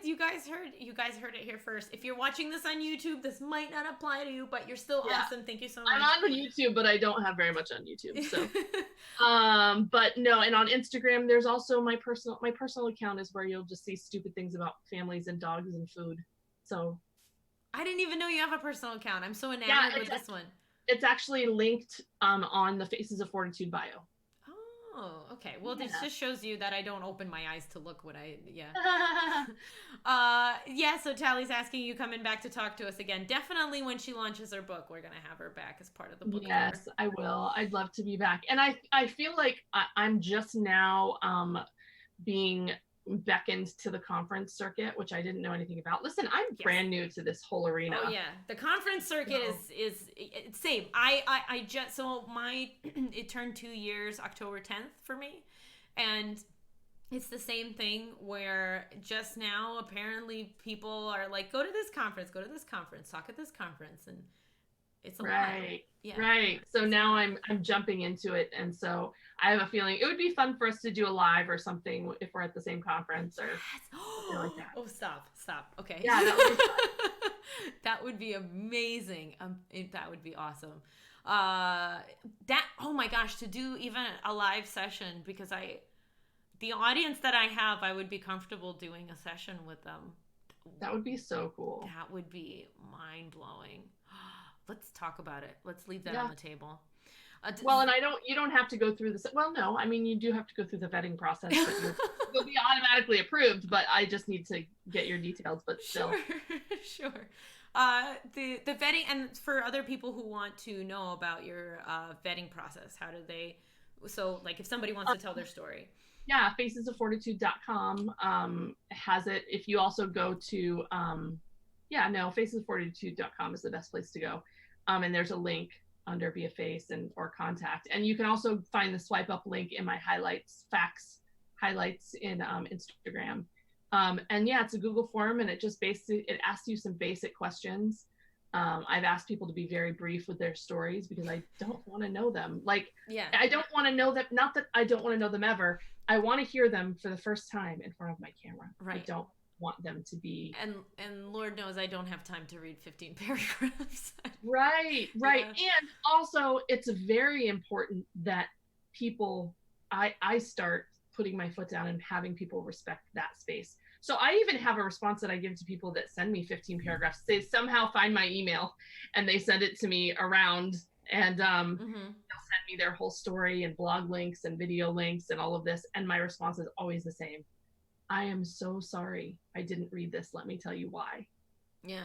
You guys heard it here first. If you're watching this on YouTube, this might not apply to you, but you're still awesome. Thank you so much. I'm on YouTube, but I don't have very much on YouTube. So but no, and on Instagram there's also my personal account is where you'll just see stupid things about families and dogs and food. So I didn't even know you have a personal account. I'm so enamored with this one. It's actually linked on the Faces of Fortitude bio. Oh, okay. Well, this just shows you that I don't open my eyes to look what so Tally's asking you coming back to talk to us again. Definitely when she launches her book, we're going to have her back as part of the book. Yes, tour. I will. I'd love to be back. And I feel like I'm just now being beckoned to the conference circuit, which I didn't know anything about. Listen, I'm brand new to this whole arena. Oh yeah, the conference circuit is same. I just it turned 2 years October 10th for me, and it's the same thing where just now apparently people are like, go to this conference, talk at this conference, and it's a lot. Yeah. Right. So now I'm jumping into it, and so I have a feeling it would be fun for us to do a live or something if we're at the same conference or something like that. Oh, stop. Okay. Yeah, that would be fun. That would be amazing. That would be awesome. Oh my gosh, to do even a live session, because the audience that I have, I would be comfortable doing a session with them. That would be so cool. That would be mind blowing. Let's talk about it. Let's leave that Yeah. on the table. Well, and you don't have to go through this. Well, no, I mean, you do have to go through the vetting process, but you'll be automatically approved. But I just need to get your details. But still, sure, sure. The vetting, and for other people who want to know about your vetting process, how do they? So, like, if somebody wants to tell their story. yeah, facesoffortitude.com has it. If you also go to, yeah, no, facesoffortitude.com is the best place to go. And there's a link under Be a Face and or contact. And you can also find the swipe up link in my facts highlights in Instagram. And yeah, it's a Google form, and it just basically it asks you some basic questions. I've asked people to be very brief with their stories because I don't want to know them. Like, Yeah, I don't want to know them. Not that I don't want to know them ever. I want to hear them for the first time in front of my camera. right. I don't want them to be. And Lord knows I don't have time to read 15 paragraphs. Right. Yeah. And also, it's very important that people. I start putting my foot down and having people respect that space. So I even have a response that I give to people that send me 15 paragraphs. They somehow find my email and they send it to me around, and they'll send me their whole story and blog links and video links and all of this. And my response is always the same. I am so sorry. I didn't read this. Let me tell you why. Yeah.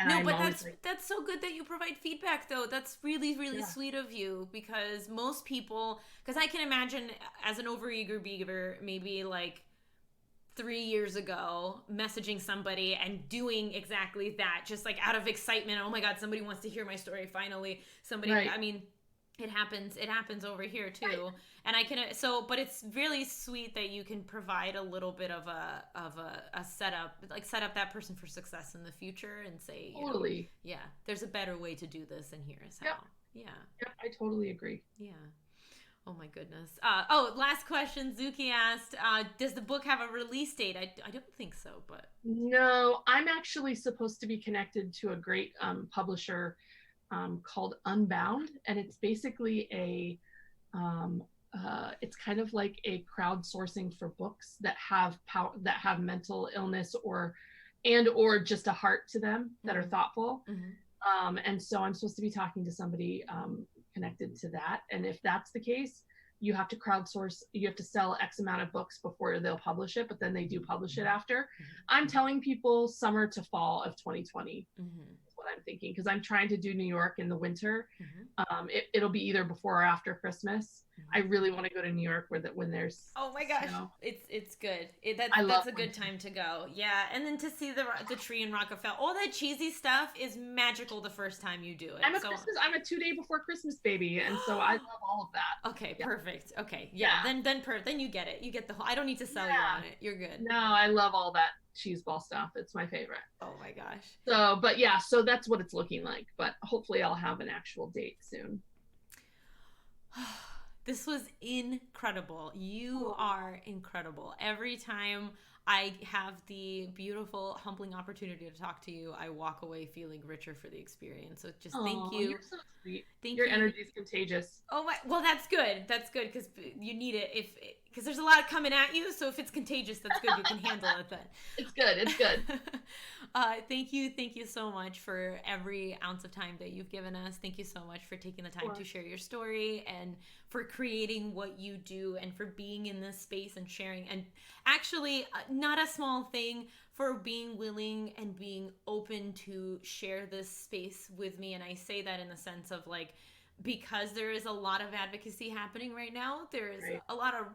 And no, but that's so good that you provide feedback, though. That's really, really yeah. sweet of you, because most people, because I can imagine as an overeager beaver, maybe like 3 years ago, messaging somebody and doing exactly that, just like out of excitement. Oh my God, somebody wants to hear my story. Finally, somebody, right. I mean, it happens over here too. Right. And I can, but it's really sweet that you can provide a little bit of a setup, like set up that person for success in the future and say, totally. Yeah, there's a better way to do this, and here is how. Yep. Yeah. Yep, I totally agree. Yeah. Oh my goodness. Last question. Zuki asked, does the book have a release date? I don't think so, but. No, I'm actually supposed to be connected to a great publisher called Unbound, and it's basically it's kind of like a crowdsourcing for books that have mental illness or just a heart to them that are thoughtful. And so I'm supposed to be talking to somebody connected to that, and if that's the case, you have to crowdsource. You have to sell X amount of books before they'll publish it, but then they do publish it after. I'm telling people summer to fall of 2020 is what I'm thinking, because I'm trying to do New York in the winter. It'll be either before or after Christmas. I really want to go to New York when there's oh my gosh snow. It's good. That's a good time to go. Yeah, and then to see the tree in Rockefeller, all that cheesy stuff is magical the first time you do it. I'm a 2 day before Christmas baby, and so I love all of that. Okay, yeah. Perfect. Okay, yeah. Then you get it. You get the whole. I don't need to sell you on it. You're good. No, I love all that cheese ball stuff. It's my favorite. Oh my gosh. So that's what it's looking like, but hopefully I'll have an actual date soon. This was incredible. You are incredible. Every time I have the beautiful, humbling opportunity to talk to you, I walk away feeling richer for the experience. So just thank you. You're so sweet. Your energy is contagious. Oh my! Well, that's good. That's good, because you need it. Because there's a lot coming at you. So if it's contagious, that's good. You can handle it then. It's good. It's good. Thank you so much for every ounce of time that you've given us. Thank you so much for taking the time to share your story, and for creating what you do, and for being in this space and sharing. And actually, not a small thing, for being willing and being open to share this space with me. And I say that in the sense of, like, because there is a lot of advocacy happening right now, there's a lot of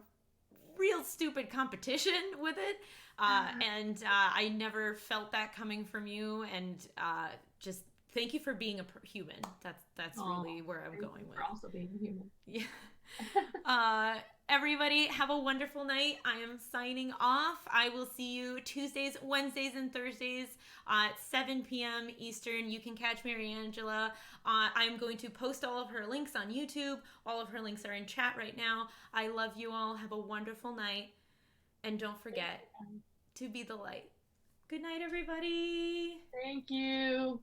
real stupid competition with it. And I never felt that coming from you. And just thank you for being a human. That's really where I'm going with. For also being a human. Yeah. Everybody, have a wonderful night. I am signing off. I will see you Tuesdays, Wednesdays, and Thursdays at 7 p.m. Eastern. You can catch Mariangela. I'm going to post all of her links on YouTube. All of her links are in chat right now. I love you all. Have a wonderful night. And don't forget to be the light. Good night, everybody. Thank you.